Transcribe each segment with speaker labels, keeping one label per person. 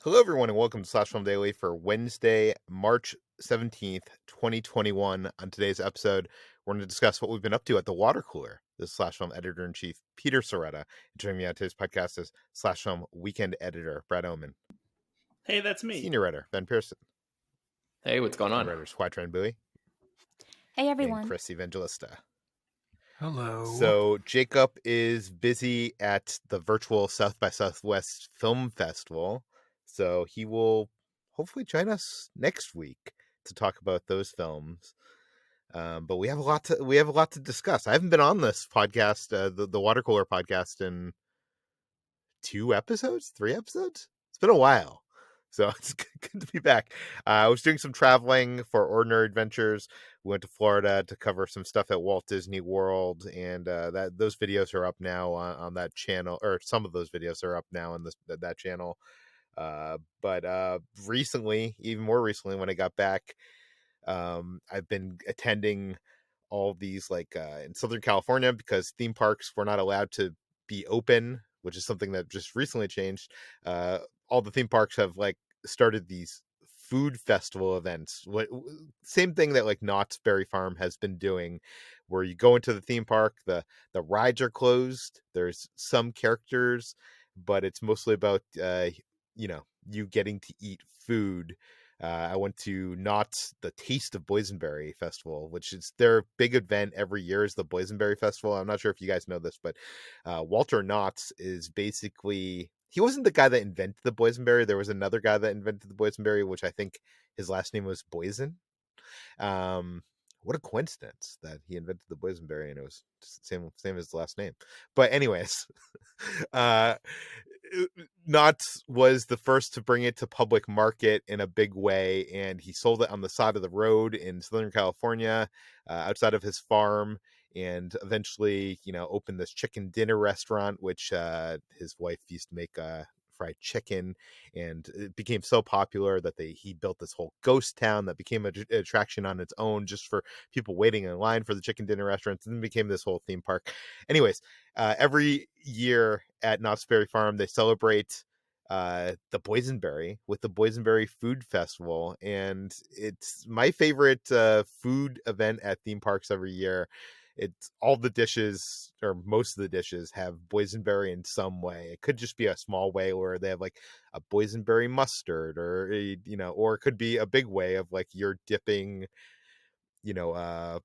Speaker 1: Hello, everyone, and welcome to Slash Film Daily for Wednesday, March 17th, 2021. On today's episode, we're going to discuss what we've been up to at the water cooler. This is Slash Film Editor-in-Chief Peter Sciretta. Joining me on today's podcast is Slash Film Weekend Editor Brad Oman.
Speaker 2: Hey, that's me.
Speaker 1: Senior Writer Ben Pearson.
Speaker 3: Hey, what's going on?
Speaker 1: And writers Hoai-Tran.
Speaker 4: Hey, everyone.
Speaker 1: And Chris Evangelista.
Speaker 5: Hello.
Speaker 1: So Jacob is busy at the virtual South by Southwest Film Festival. So he will hopefully join us next week to talk about those films. But we have a lot to discuss. I haven't been on this podcast, the Water Cooler podcast, in 3 episodes. It's been a while, so it's good to be back. I was doing some traveling for Ordinary Adventures. We went to Florida to cover some stuff at Walt Disney World, and those videos are up now on that channel, or some of those videos are up now on that channel. But recently, even more recently, when I got back, I've been attending all these in Southern California, because theme parks were not allowed to be open, which is something that just recently changed. All the theme parks have started these food festival events. Same thing that Knott's Berry Farm has been doing, where you go into the theme park, the rides are closed. There's some characters, but it's mostly about you getting to eat food. I went to Knott's The Taste of Boysenberry Festival, which is their big event every year, is the Boysenberry Festival. I'm not sure if you guys know this, but Walter Knott's is basically, he wasn't the guy that invented the boysenberry. There was another guy that invented the boysenberry, which I think his last name was Boysen. What a coincidence that he invented the boysenberry and it was just the same as his last name. But anyways, Knott's was the first to bring it to public market in a big way, and he sold it on the side of the road in Southern California, outside of his farm, and eventually, opened this chicken dinner restaurant, which his wife used to make fried chicken, and it became so popular that he built this whole ghost town that became an attraction on its own, just for people waiting in line for the chicken dinner restaurants, and then became this whole theme park. Anyways, every year at Knott's Berry Farm, they celebrate the boysenberry with the Boysenberry Food Festival, and it's my favorite food event at theme parks every year. It's all the dishes, or most of the dishes, have boysenberry in some way. It could just be a small way where they have a boysenberry mustard, or or it could be a big way of you're dipping, I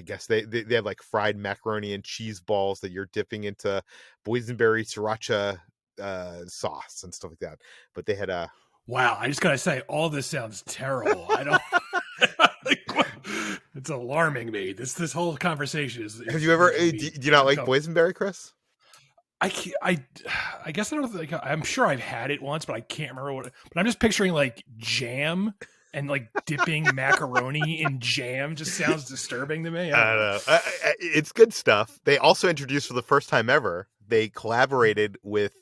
Speaker 1: guess they have fried macaroni and cheese balls that you're dipping into boysenberry sriracha sauce and stuff like that. But they had
Speaker 5: wow, I just gotta say, all this sounds terrible. I don't. It's alarming me. This whole conversation is.
Speaker 1: Have you ever? Do you not like boysenberry, Chris?
Speaker 5: I guess I don't think. I'm sure I've had it once, but I can't remember what. But I'm just picturing jam and dipping macaroni in jam. Just sounds disturbing to me.
Speaker 1: I don't know. It's good stuff. They also introduced, for the first time ever, they collaborated with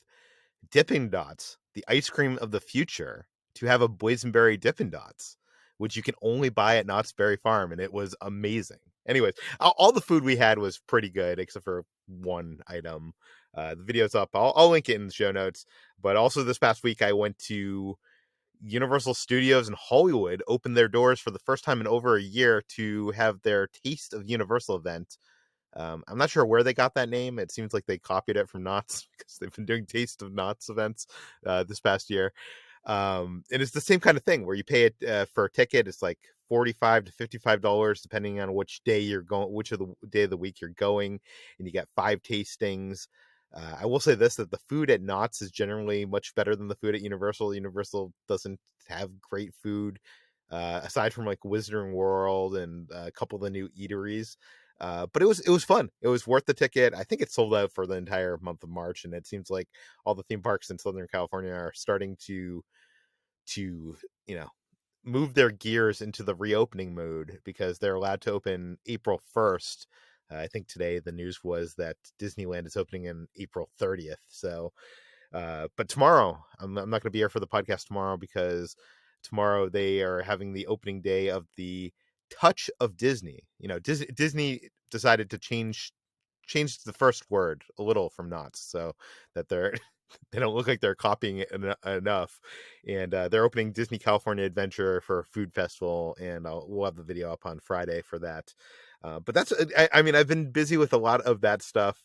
Speaker 1: Dippin' Dots, the ice cream of the future, to have a boysenberry Dippin' Dots, which you can only buy at Knott's Berry Farm, and it was amazing. Anyways, all the food we had was pretty good, except for one item. The video's up. I'll link it in the show notes. But also this past week, I went to Universal Studios in Hollywood, opened their doors for the first time in over a year to have their Taste of Universal event. I'm not sure where they got that name. It seems like they copied it from Knott's, because they've been doing Taste of Knott's events this past year. And it's the same kind of thing where you pay it for a ticket. It's $45 to $55, depending on which day you're going, which of the day of the week you're going, and you get 5 tastings. I will say this, that the food at Knott's is generally much better than the food at Universal. Universal doesn't have great food, aside from Wizarding World and a couple of the new eateries. But it was fun. It was worth the ticket. I think it sold out for the entire month of March, and it seems like all the theme parks in Southern California are starting to move their gears into the reopening mode, because they're allowed to open April 1st. I think today the news was that Disneyland is opening in April 30th. So, but tomorrow, I'm not going to be here for the podcast tomorrow, because tomorrow they are having the opening day of the Touch of Disney. Disney decided to change the first word a little from Knott's, so that they're they don't look like they're copying it enough. And they're opening Disney California Adventure for a food festival, and we'll have the video up on Friday for that. But that's, I mean, I've been busy with a lot of that stuff.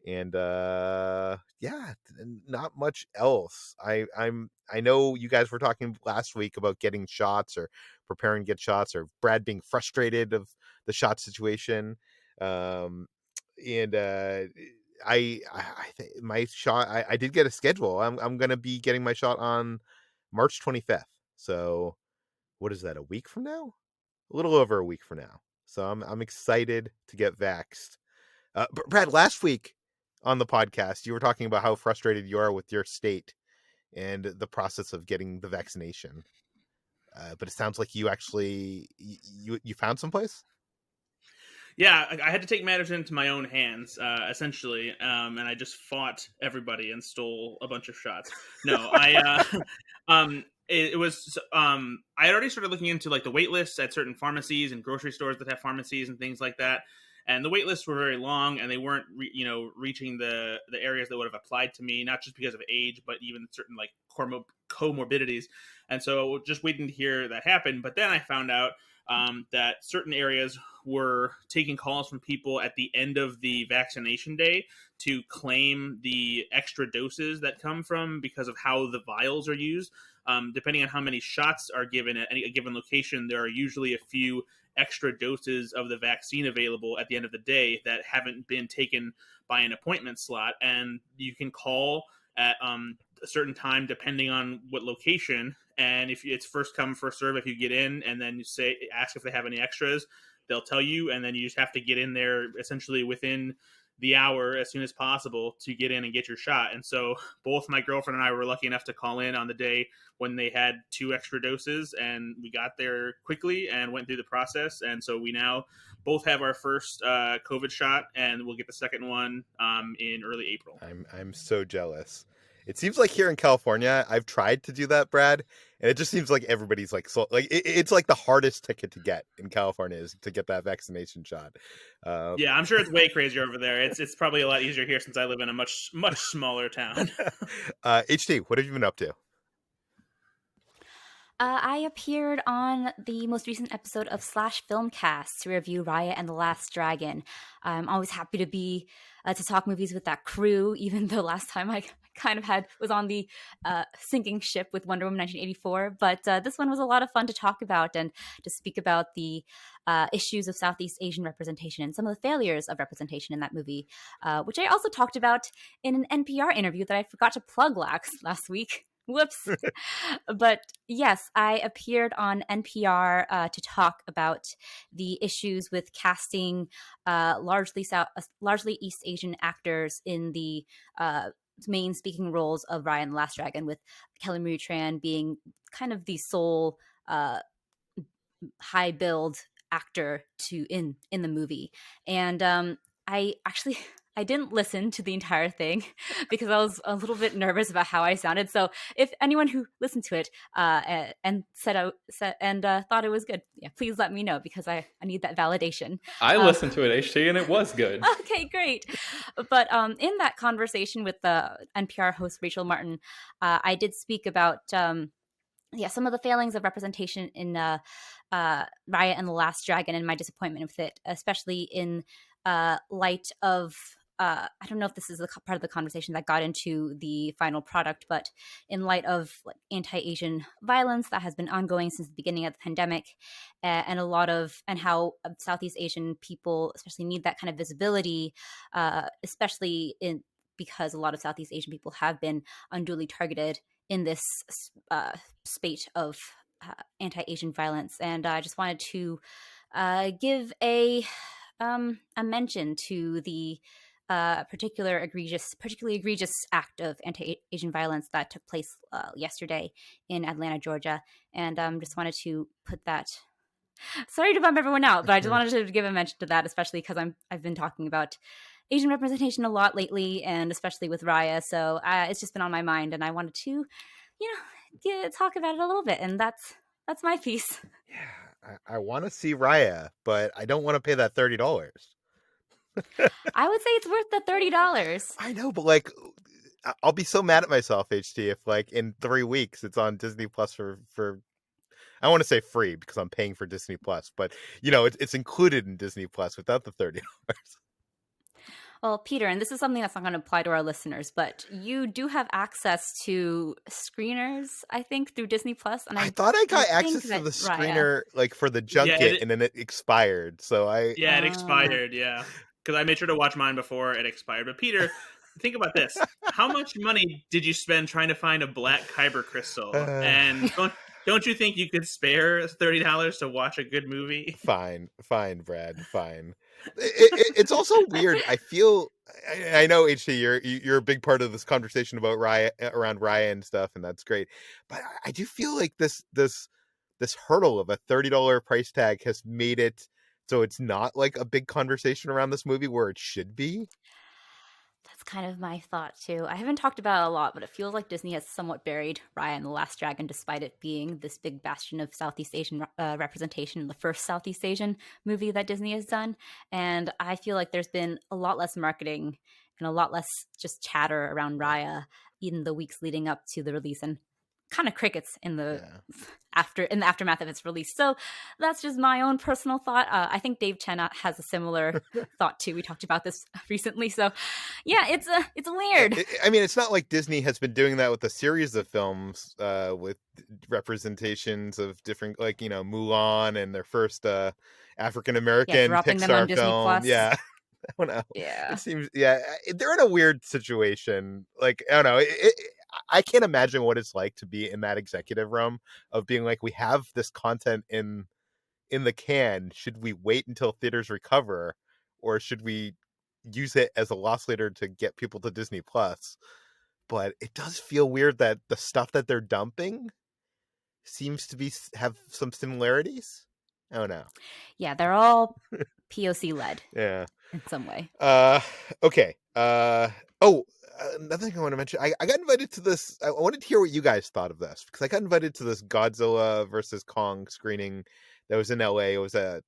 Speaker 1: And yeah, not much else. I know you guys were talking last week about getting shots or preparing to get shots, or Brad being frustrated of the shot situation. And I think my shot, I did get a schedule. I'm gonna be getting my shot on March 25th. So what is that, a week from now? A little over a week from now. So I'm excited to get vaxxed. Brad, last week on the podcast, you were talking about how frustrated you are with your state and the process of getting the vaccination. But it sounds like you actually you found someplace.
Speaker 2: Yeah, I had to take matters into my own hands, essentially, and I just fought everybody and stole a bunch of shots. No, it was I had already started looking into like the wait lists at certain pharmacies and grocery stores that have pharmacies and things like that. And the wait lists were very long, and they weren't, reaching the areas that would have applied to me, not just because of age, but even certain like comorbidities. And so just waiting to hear that happen. But then I found out that certain areas were taking calls from people at the end of the vaccination day to claim the extra doses that come from because of how the vials are used. Depending on how many shots are given at a given location, there are usually a few extra doses of the vaccine available at the end of the day that haven't been taken by an appointment slot. And you can call at a certain time depending on what location. And if it's first come, first serve, if you get in and then you ask if they have any extras, they'll tell you. And then you just have to get in there essentially within the hour as soon as possible to get in and get your shot. And so both my girlfriend and I were lucky enough to call in on the day when they had 2 extra doses, and we got there quickly and went through the process. And so we now both have our first COVID shot, and we'll get the second one in early April.
Speaker 1: I'm so jealous. It seems like here in California, I've tried to do that, Brad, and it just seems like everybody's like, so like it's like the hardest ticket to get in California is to get that vaccination shot.
Speaker 2: Yeah, I'm sure it's way crazier over there. It's probably a lot easier here since I live in a much smaller town.
Speaker 1: HT, what have you been up to?
Speaker 4: I appeared on the most recent episode of Filmcast to review Raya and the Last Dragon. I'm always happy to be to talk movies with that crew, even though last time I kind of was on the sinking ship with Wonder Woman 1984. But this one was a lot of fun to talk about and to speak about the issues of Southeast Asian representation and some of the failures of representation in that movie, which I also talked about in an NPR interview that I forgot to plug last week. Whoops. But yes, I appeared on NPR to talk about the issues with casting largely East Asian actors in the main speaking roles of Raya and the Last Dragon, with Kelly Marie Tran being kind of the sole high build actor in the movie. And I didn't listen to the entire thing because I was a little bit nervous about how I sounded. So if anyone who listened to it and thought it was good, yeah, please let me know because I need that validation.
Speaker 3: I listened to it, HT, and it was good.
Speaker 4: Okay, great. But in that conversation with the NPR host Rachel Martin, I did speak about some of the failings of representation in Raya and the Last Dragon and my disappointment with it, especially in light of I don't know if this is the part of the conversation that got into the final product, but in light of like anti-Asian violence that has been ongoing since the beginning of the pandemic, and how Southeast Asian people especially need that kind of visibility, especially because a lot of Southeast Asian people have been unduly targeted in this spate of anti-Asiation violence. And I just wanted to give a mention to the particularly egregious act of anti-Asian violence that took place yesterday in Atlanta, Georgia. And just wanted to put that. Sorry to bum everyone out, but I just wanted to give a mention to that, especially because I've been talking about Asian representation a lot lately, and especially with Raya. So it's just been on my mind, and I wanted to, talk about it a little bit. And that's my piece.
Speaker 1: Yeah, I want to see Raya, but I don't want to pay that $30.
Speaker 4: I would say it's worth the $30.
Speaker 1: I know, but like, I'll be so mad at myself, HT, if like in 3 weeks it's on Disney Plus for I want to say free because I'm paying for Disney Plus, but it's included in Disney Plus without the $30.
Speaker 4: Well, Peter, and this is something that's not going to apply to our listeners, but you do have access to screeners, I think, through Disney Plus. And
Speaker 1: I thought I got access to
Speaker 4: that
Speaker 1: the
Speaker 4: Raya-
Speaker 1: screener like for the junket, and then it expired. So
Speaker 2: it expired. Yeah, because I made sure to watch mine before it expired. But Peter, think about this: how much money did you spend trying to find a black kyber crystal? And don't you think you could spare $30 to watch a good movie?
Speaker 1: Fine, Brad, fine. It's also weird. I feel I know HT, you're a big part of this conversation about Raya around Raya and stuff, and that's great. But I do feel like this hurdle of a $30 price tag has made it so it's not like a big conversation around this movie where it should be.
Speaker 4: That's kind of my thought too. I haven't talked about it a lot, but it feels like Disney has somewhat buried Raya and the Last Dragon, despite it being this big bastion of Southeast Asian representation in the first Southeast Asian movie that Disney has done. And I feel like there's been a lot less marketing and a lot less just chatter around Raya in the weeks leading up to the release, and kind of crickets in the aftermath of its release. So that's just my own personal thought. I think Dave Chen has a similar thought too. We talked about this recently. So yeah, it's weird.
Speaker 1: I mean, it's not like Disney has been doing that with a series of films with representations of different, like Mulan and their first African American Pixar film. Yeah. I don't know.
Speaker 4: Yeah.
Speaker 1: It seems they're in a weird situation. Like, I don't know. I can't imagine what it's like to be in that executive room of being like, we have this content in the can. Should we wait until theaters recover, or should we use it as a loss leader to get people to Disney Plus? But it does feel weird that the stuff that they're dumping seems to have some similarities. I don't know.
Speaker 4: Yeah, they're all POC led.
Speaker 1: Yeah.
Speaker 4: In some way.
Speaker 1: Okay. Another thing I want to mention, I got invited to this. I wanted to hear what you guys thought of this, because I got invited to this Godzilla versus Kong screening that was in LA. It was a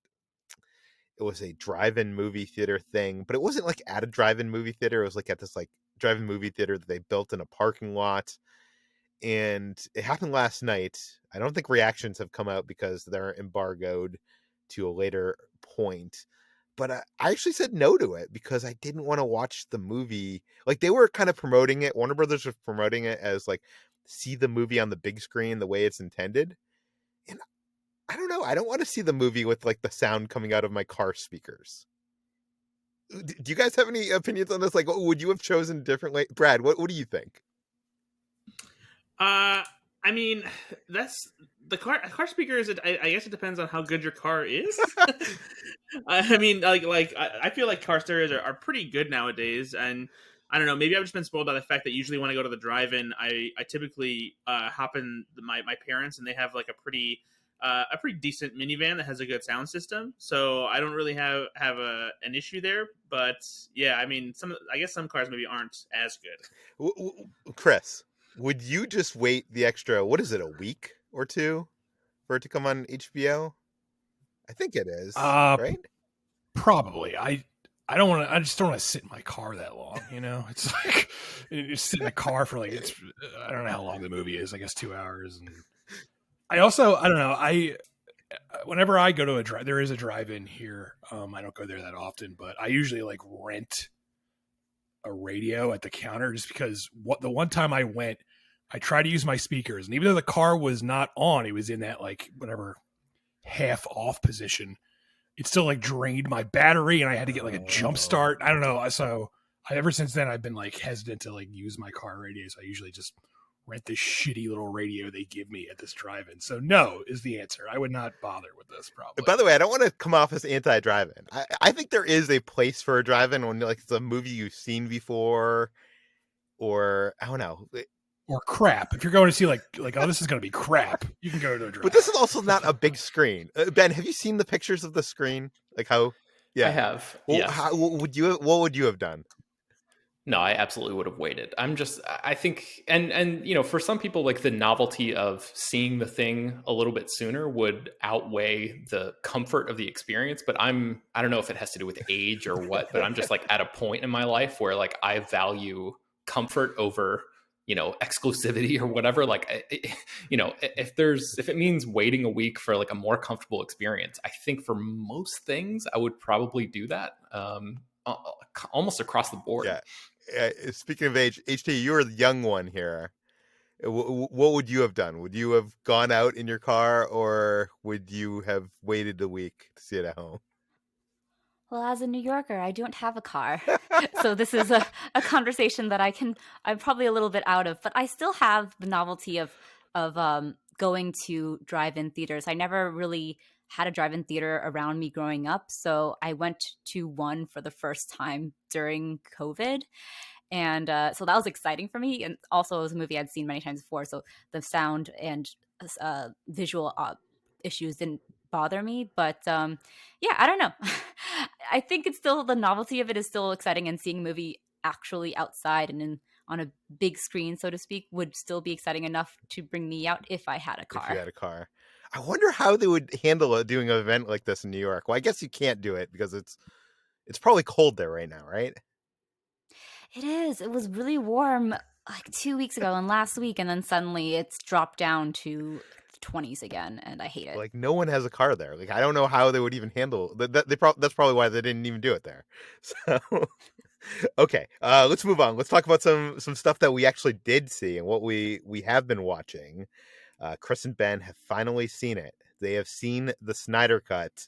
Speaker 1: drive-in movie theater thing, but it wasn't like at a drive-in movie theater. It was like at this like drive-in movie theater that they built in a parking lot, and it happened last night. I don't think reactions have come out because they're embargoed to a later point. But I actually said no to it because I didn't want to watch the movie. Like, they were kind of promoting it. Warner Brothers was promoting it as like, see the movie on the big screen the way it's intended. And I don't know. I don't want to see the movie with like the sound coming out of my car speakers. Do you guys have any opinions on this? Like, would you have chosen differently? Brad, what do you think?
Speaker 2: I mean, that's the car speakers. I guess it depends on how good your car is. I mean, I feel like car stereos are pretty good nowadays, and I don't know. Maybe I've just been spoiled by the fact that usually when I go to the drive-in, I typically hop in my parents, and they have like a pretty decent minivan that has a good sound system. So I don't really have an issue there. But yeah, I mean, I guess some cars maybe aren't as good.
Speaker 1: Chris, would you just wait the extra, what is it, a week or two for it to come on HBO? I think it is, right?
Speaker 5: Probably. I just don't want to sit in my car that long, It's like you sit in the car for like I don't know how long the movie is. I guess 2 hours. And I don't know. Whenever I go to there is a drive-in here. I don't go there that often, but I usually like rent a radio at the counter, just because the one time I went, I tried to use my speakers, and even though the car was not on, it was in that like whatever half off position. It still like drained my battery, and I had to get like a jump start. I don't know. So ever since then, I've been like hesitant to like use my car radio. So I usually just rent this shitty little radio they give me at this drive-in. So no is the answer. I would not bother with this probably.
Speaker 1: By the way, I don't want to come off as anti-drive-in. I think there is a place for a drive-in when like it's a movie you've seen before, or I don't know.
Speaker 5: Or crap. If you're going to see like oh, this is going to be crap, you can go to a drive-in.
Speaker 1: But this is also not a big screen. Ben, have you seen the pictures of the screen? Like how? Yeah,
Speaker 3: I have.
Speaker 1: Well,
Speaker 3: yes.
Speaker 1: What would you have done?
Speaker 3: No, I absolutely would have waited. I think, and for some people, like the novelty of seeing the thing a little bit sooner would outweigh the comfort of the experience. But I don't know if it has to do with age or what, but I'm just like at a point in my life where like I value comfort over, exclusivity or whatever. Like, if it means waiting a week for like a more comfortable experience, I think for most things I would probably do that, almost across the board.
Speaker 1: Yeah. Speaking of age, HT, you're the young one here. What would you have done? Would you have gone out in your car, or would you have waited a week to see it at home?
Speaker 4: Well, as a New Yorker, I don't have a car. So this is a conversation that I'm probably a little bit out of, but I still have the novelty of going to drive-in theaters. I never really had a drive-in theater around me growing up. So I went to one for the first time during COVID. And so that was exciting for me. And also it was a movie I'd seen many times before. So the sound and visual issues didn't bother me. But yeah, I don't know. I think it's still, the novelty of it is still exciting, and seeing a movie actually outside and on a big screen, so to speak, would still be exciting enough to bring me out if I had a car.
Speaker 1: If you had a car. I wonder how they would handle doing an event like this in New York. Well, I guess you can't do it because it's probably cold there right now, right?
Speaker 4: It is. It was really warm like 2 weeks ago and last week, and then suddenly it's dropped down to 20s again, and I hate it.
Speaker 1: Like, no one has a car there. Like, I don't know how they would even handle that. That's probably why they didn't even do it there. So, okay, let's move on. Let's talk about some stuff that we actually did see and what we have been watching. Chris and Ben have finally seen it. They have seen the Snyder Cut.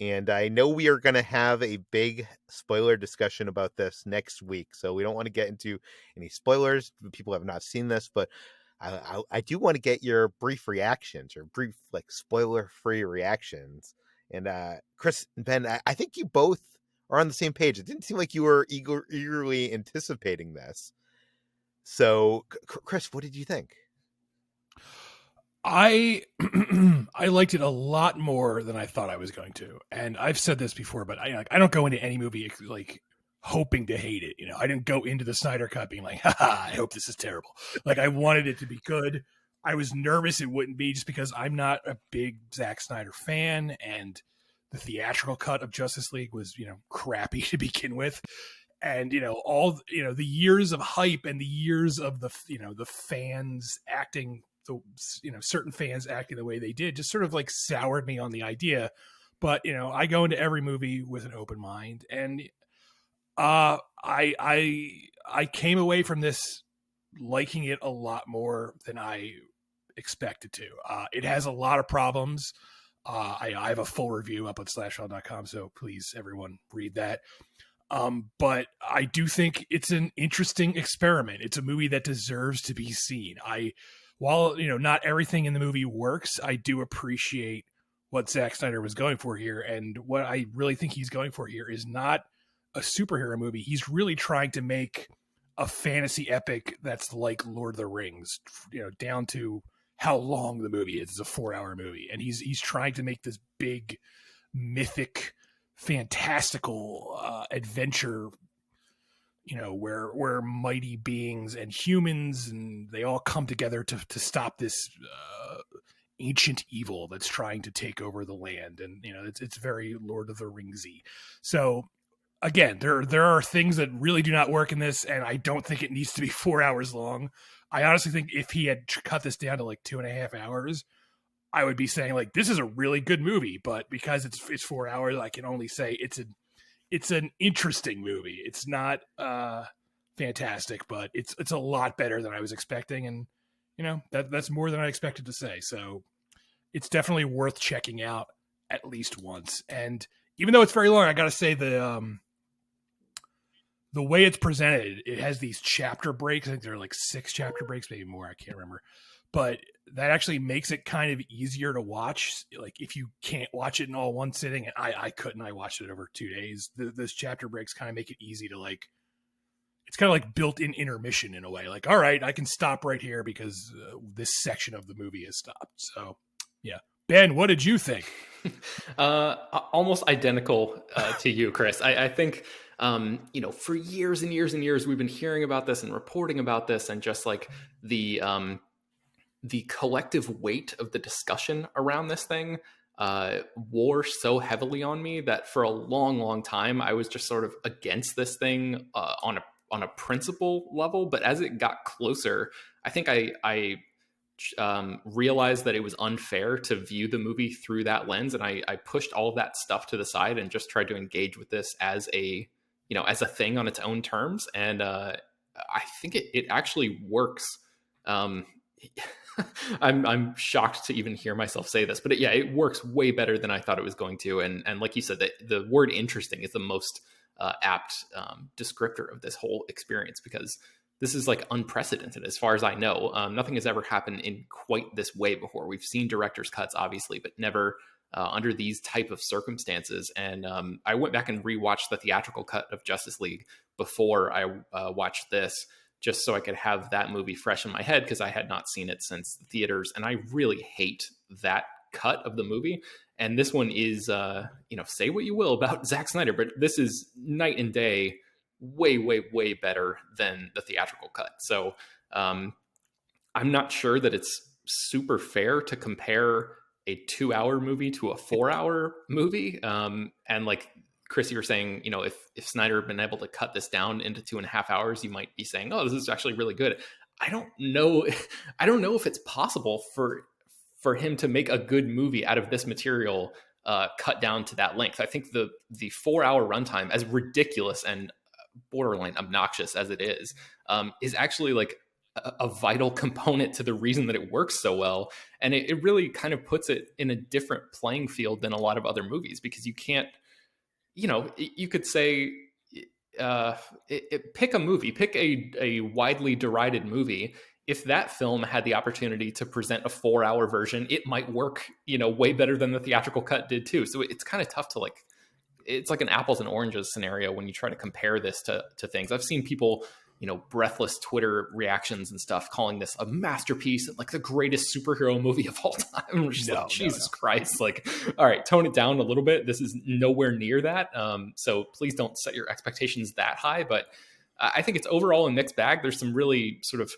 Speaker 1: And I know we are going to have a big spoiler discussion about this next week. So we don't want to get into any spoilers. People have not seen this, but I do want to get your brief reactions, or brief, like, spoiler-free reactions. And Chris and Ben, I think you both are on the same page. It didn't seem like you were eagerly anticipating this. So, Chris, what did you think?
Speaker 5: I liked it a lot more than I thought I was going to, and I've said this before, but I don't go into any movie like hoping to hate it. I didn't go into the Snyder Cut being like, haha, I hope this is terrible. Like, I wanted it to be good. I was nervous it wouldn't be, just because I'm not a big Zack Snyder fan, and the theatrical cut of Justice League was, crappy to begin with. And, all, the years of hype and the years of the fans acting, certain fans acting the way they did just sort of like soured me on the idea. But, I go into every movie with an open mind, and I came away from this liking it a lot more than I expected to. It has a lot of problems. I have a full review up on slashfile.com, so please, everyone, read that. But I do think it's an interesting experiment. It's a movie that deserves to be seen. While, not everything in the movie works, I do appreciate what Zack Snyder was going for here. And what I really think he's going for here is not a superhero movie. He's really trying to make a fantasy epic that's like Lord of the Rings, down to how long the movie is. It's a 4-hour movie. And he's trying to make this big, mythic, fantastical adventure, where mighty beings and humans, and they all come together to stop this ancient evil that's trying to take over the land. And it's very Lord of the Ringsy. So again, there are things that really do not work in this, and I don't think it needs to be 4 hours long. I honestly think if he had cut this down to like 2.5 hours, I would be saying, like, this is a really good movie. But because it's 4 hours, I can only say it's an interesting movie. It's not fantastic, but it's a lot better than I was expecting, and that's more than I expected to say. So it's definitely worth checking out at least once. And even though it's very long, I got to say the way it's presented, it has these chapter breaks. I think there are like 6 chapter breaks, maybe more. I can't remember. But that actually makes it kind of easier to watch. Like, if you can't watch it in all one sitting, and I couldn't, I watched it over 2 days. Those chapter breaks kind of make it easy to, like, it's kind of like built-in intermission in a way. Like, all right, I can stop right here because this section of the movie has stopped. So, yeah. Ben, what did you think?
Speaker 3: Almost identical to you, Chris. I think, for years and years and years, we've been hearing about this and reporting about this, and just like the collective weight of the discussion around this thing wore so heavily on me that for a long, long time, I was just sort of against this thing on on a principle level, but as it got closer, I think I realized that it was unfair to view the movie through that lens, and I pushed all of that stuff to the side and just tried to engage with this as a as a thing on its own terms, and I think it actually works. I'm shocked to even hear myself say this, but it works way better than I thought it was going to, and like you said, the word interesting is the most apt descriptor of this whole experience, because this is like unprecedented as far as I know. Nothing has ever happened in quite this way before. We've seen director's cuts, obviously, but never under these type of circumstances. And I went back and rewatched the theatrical cut of Justice League before I watched this, just so I could have that movie fresh in my head, because I had not seen it since the theaters. And I really hate that cut of the movie. And this one is, say what you will about Zack Snyder, but this is night and day, way, way, way better than the theatrical cut. So I'm not sure that it's super fair to compare a 2-hour movie to a 4-hour movie. And like Chris, you were saying, if Snyder had been able to cut this down into 2.5 hours, you might be saying, oh, this is actually really good. I don't know. I don't know if it's possible for him to make a good movie out of this material cut down to that length. I think the 4-hour runtime, as ridiculous and borderline obnoxious as it is actually like a vital component to the reason that it works so well. And it really kind of puts it in a different playing field than a lot of other movies, because you can't, you could say, pick a movie, pick a widely derided movie. If that film had the opportunity to present a 4-hour version, it might work, way better than the theatrical cut did too. So it's kind of tough to it's like an apples and oranges scenario when you try to compare this to things. I've seen people, breathless Twitter reactions and stuff calling this a masterpiece and like the greatest superhero movie of all time. I'm just Jesus Christ. Like, all right, tone it down a little bit. This is nowhere near that. So please don't set your expectations that high. But I think it's overall a mixed bag. There's some really sort of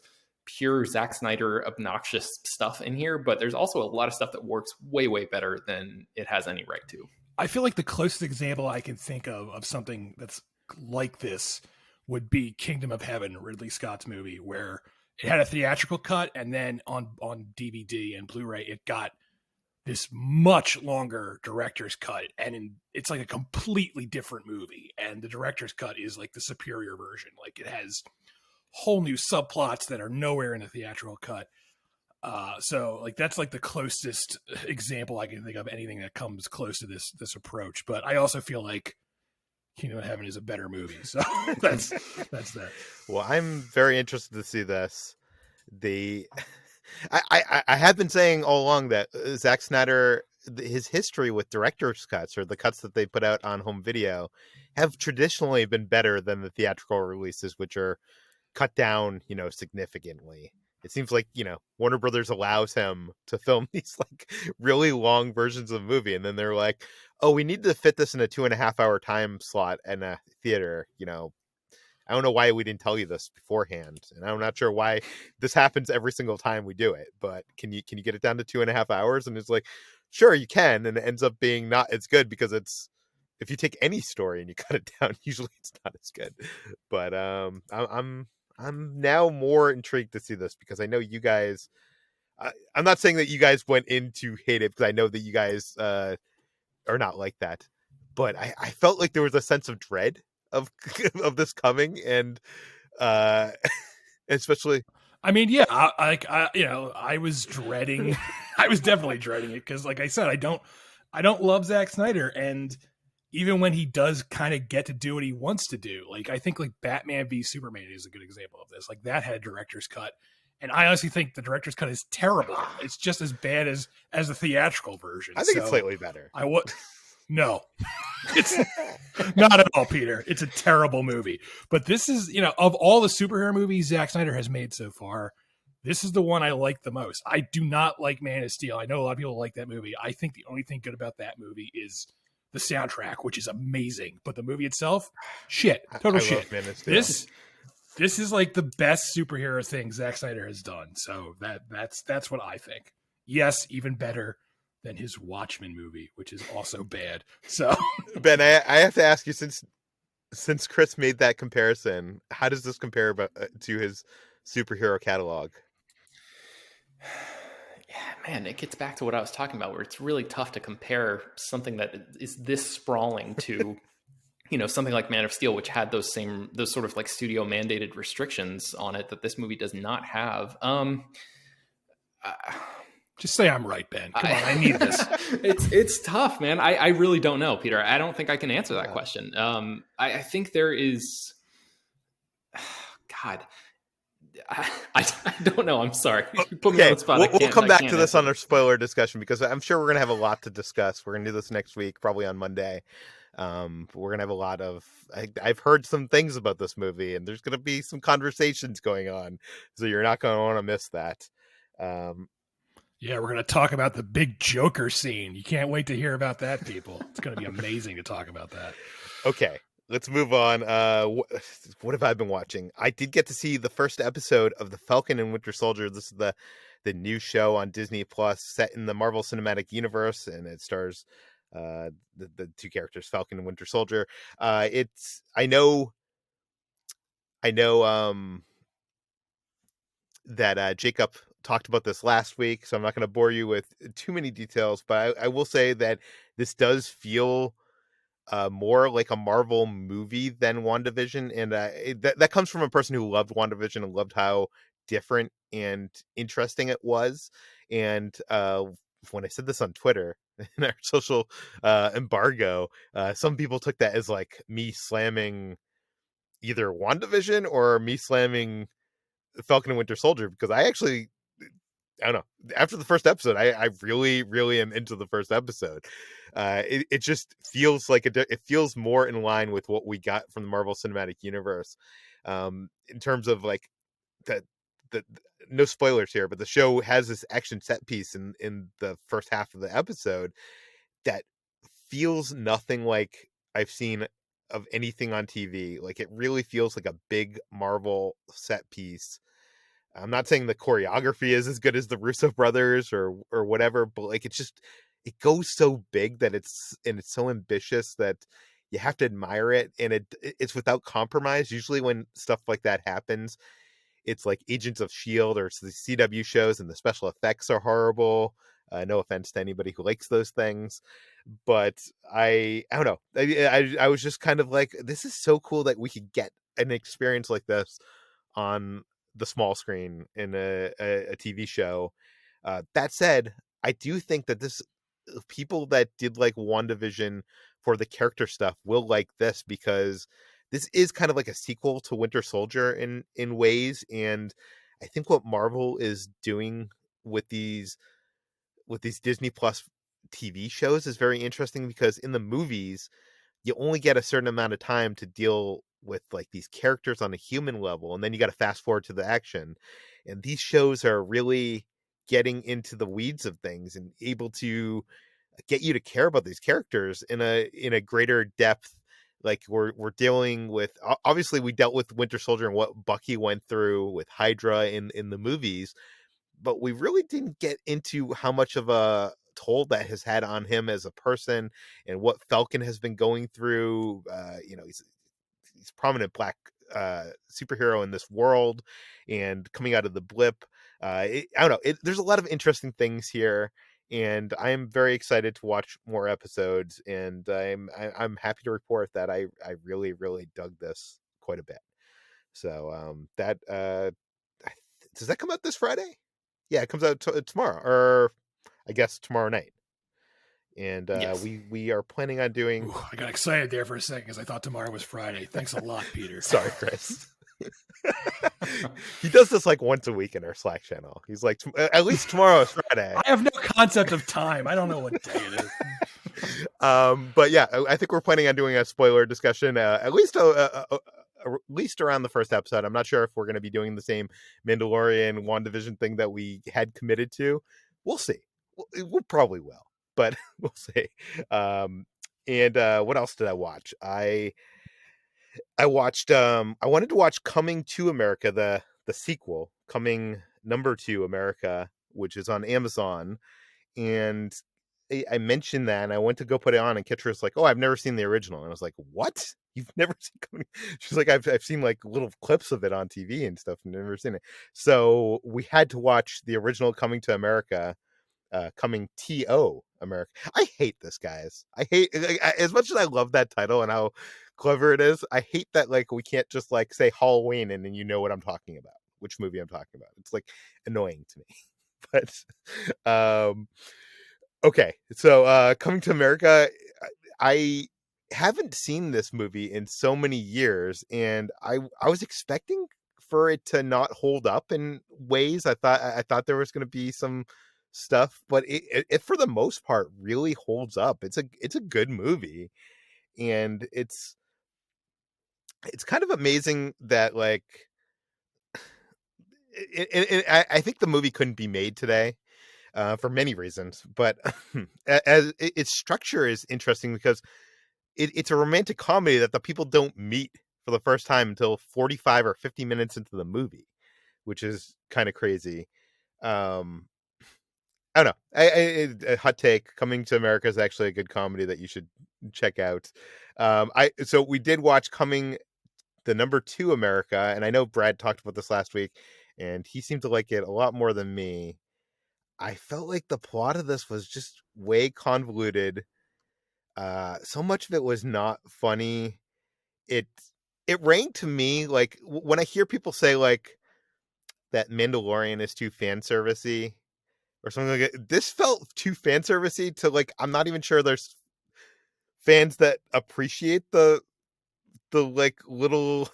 Speaker 3: pure Zack Snyder obnoxious stuff in here, but there's also a lot of stuff that works way, way better than it has any right to.
Speaker 5: I feel like the closest example I can think of something that's like this would be Kingdom of Heaven, Ridley Scott's movie, where it had a theatrical cut, and then on DVD and Blu-ray, it got this much longer director's cut, and it's like a completely different movie. And the director's cut is like the superior version. Like, it has whole new subplots that are nowhere in the theatrical cut. So like that's like the closest example I can think of anything that comes close to this approach. But I also feel like Kingdom of Heaven is a better movie. So that's that.
Speaker 1: Well, I'm very interested to see this. I have been saying all along that Zack Snyder, his history with director's cuts, or the cuts that they put out on home video, have traditionally been better than the theatrical releases, which are cut down, significantly. It seems like, Warner Brothers allows him to film these like really long versions of the movie. And then they're like, oh, we need to fit this in a 2.5-hour time slot in a theater. I don't know why we didn't tell you this beforehand. And I'm not sure why this happens every single time we do it, but can you get it down to 2.5 hours? And it's like, sure, you can. And it ends up being not as good, because if you take any story and you cut it down, usually it's not as good. But I'm now more intrigued to see this, because I know you guys, I'm not saying that you guys went in to hate it, because I know that you guys are not like that, but I felt like there was a sense of dread of this coming, and especially,
Speaker 5: I mean, yeah, I was dreading, I was definitely dreading it, because like I said, I don't love Zack Snyder, and even when he does kind of get to do what he wants to do, like I think like Batman v Superman is a good example of this. Like that had director's cut, and I honestly think the director's cut is terrible. It's just as bad as the theatrical version.
Speaker 1: I think it's slightly better.
Speaker 5: No, it's not at all, Peter. It's a terrible movie. But this is, of all the superhero movies Zack Snyder has made so far, this is the one I like the most. I do not like Man of Steel. I know a lot of people like that movie. I think the only thing good about that movie is the soundtrack, which is amazing. But the movie itself, shit. Total shit. This is like the best superhero thing Zack Snyder has done. So that's what I think. Yes, even better than his Watchmen movie, which is also bad. So
Speaker 1: Ben, I have to ask you, since since Chris made that comparison, how does this compare to his superhero catalog?
Speaker 3: Yeah, man, it gets back to what I was talking about, where it's really tough to compare something that is this sprawling to, something like Man of Steel, which had those sort of like studio mandated restrictions on it that this movie does not have.
Speaker 5: Just say I'm right, Ben. Come on, I need this.
Speaker 3: It's tough, man. I really don't know, Peter. I don't think I can answer that question. I think there is. God, I don't know. I'm sorry. You put me on the spot.
Speaker 1: We'll come back to this on our spoiler discussion, because I'm sure we're gonna have a lot to discuss. We're gonna do this next week, probably on Monday. We're gonna have a lot of. I've heard some things about this movie, and there's gonna be some conversations going on, so you're not gonna want to miss that.
Speaker 5: Yeah, we're going to talk about the big Joker scene. You can't wait to hear about that, people. It's going to be amazing to talk about that.
Speaker 1: Okay, let's move on. What have I been watching? I did get to see the first episode of The Falcon and Winter Soldier. This is the new show on Disney Plus, set in the Marvel Cinematic Universe, and it stars the two characters, Falcon and Winter Soldier. I know that Jacob talked about this last week, so I'm not going to bore you with too many details, but I will say that this does feel more like a Marvel movie than WandaVision, and that comes from a person who loved WandaVision and loved how different and interesting it was. And when I said this on Twitter in our social embargo, some people took that as like me slamming either WandaVision or me slamming Falcon and Winter Soldier, because I don't know. After the first episode, I really, really am into the first episode. It just feels like it feels more in line with what we got from the Marvel Cinematic Universe, in terms of like the no spoilers here, but the show has this action set piece in the first half of the episode that feels nothing like I've seen of anything on TV. Like, it really feels like a big Marvel set piece. I'm not saying the choreography is as good as the Russo brothers or whatever, but like it goes so big that it's so ambitious that you have to admire it, and it's without compromise. Usually when stuff like that happens, it's like Agents of S.H.I.E.L.D. or the CW shows, and the special effects are horrible. No offense to anybody who likes those things, but I don't know. I was just kind of like, this is so cool that we could get an experience like this on the small screen in a TV show. That said, I do think that people that did like WandaVision for the character stuff will like this, because this is kind of like a sequel to Winter Soldier in ways. And I think what Marvel is doing with these Disney Plus TV shows is very interesting, because in the movies, you only get a certain amount of time to deal with like these characters on a human level, and then you got to fast forward to the action. And these shows are really getting into the weeds of things and able to get you to care about these characters in a greater depth. Like, we're dealing with, obviously we dealt with Winter Soldier and what Bucky went through with Hydra in the movies, but we really didn't get into how much of a toll that has had on him as a person, and what Falcon has been going through. He's prominent black superhero in this world, and coming out of the blip. I don't know. There's a lot of interesting things here, and I am very excited to watch more episodes. And I'm happy to report that I really, really dug this quite a bit. So does that come out this Friday? Yeah, it comes out tomorrow, or I guess tomorrow night. And
Speaker 3: yes.
Speaker 1: we are planning on doing.
Speaker 5: Ooh, I got excited there for a second because I thought tomorrow was Friday. Thanks a lot, Peter.
Speaker 1: Sorry, Chris. He does this like once a week in our Slack channel. He's like, at least tomorrow is Friday.
Speaker 5: I have no concept of time. I don't know what day it is.
Speaker 1: But yeah, I think we're planning on doing a spoiler discussion, at least around the first episode. I'm not sure if we're going to be doing the same Mandalorian WandaVision thing that we had committed to. We'll see. We'll probably will, but we'll see. And what else did I watch? I watched. I wanted to watch Coming to America, the sequel, Coming #2 America, which is on Amazon. And I mentioned that, and I went to go put it on, and Kitra was like, "Oh, I've never seen the original." And I was like, "What? you've never seen Coming. She's like, I've seen like little clips of it on TV and stuff, and never seen it. So we had to watch the original Coming to America, Coming to America. I hate this, guys. I hate, like, as much as I love that title and how clever it is, I hate that like we can't just like say Halloween and then you know what I'm talking about, which movie I'm talking about. It's like annoying to me. But okay, so Coming to America, I haven't seen this movie in so many years, and I was expecting for it to not hold up in ways. I thought there was going to be some stuff, but it for the most part really holds up. It's a good movie, and it's kind of amazing that like I think the movie couldn't be made today for many reasons, but as its structure is interesting because it's a romantic comedy that the people don't meet for the first time until 45 or 50 minutes into the movie, which is kind of crazy. Um, I don't know. A hot take: Coming to America is actually a good comedy that you should check out. So we did watch Coming the number 2 America, and I know Brad talked about this last week, and he seemed to like it a lot more than me. I felt like the plot of this was just way convoluted. So much of it was not funny. It rang to me like when I hear people say like that Mandalorian is too fan servicey or something like that. This felt too fan servicey to like I'm not even sure there's fans that appreciate the like little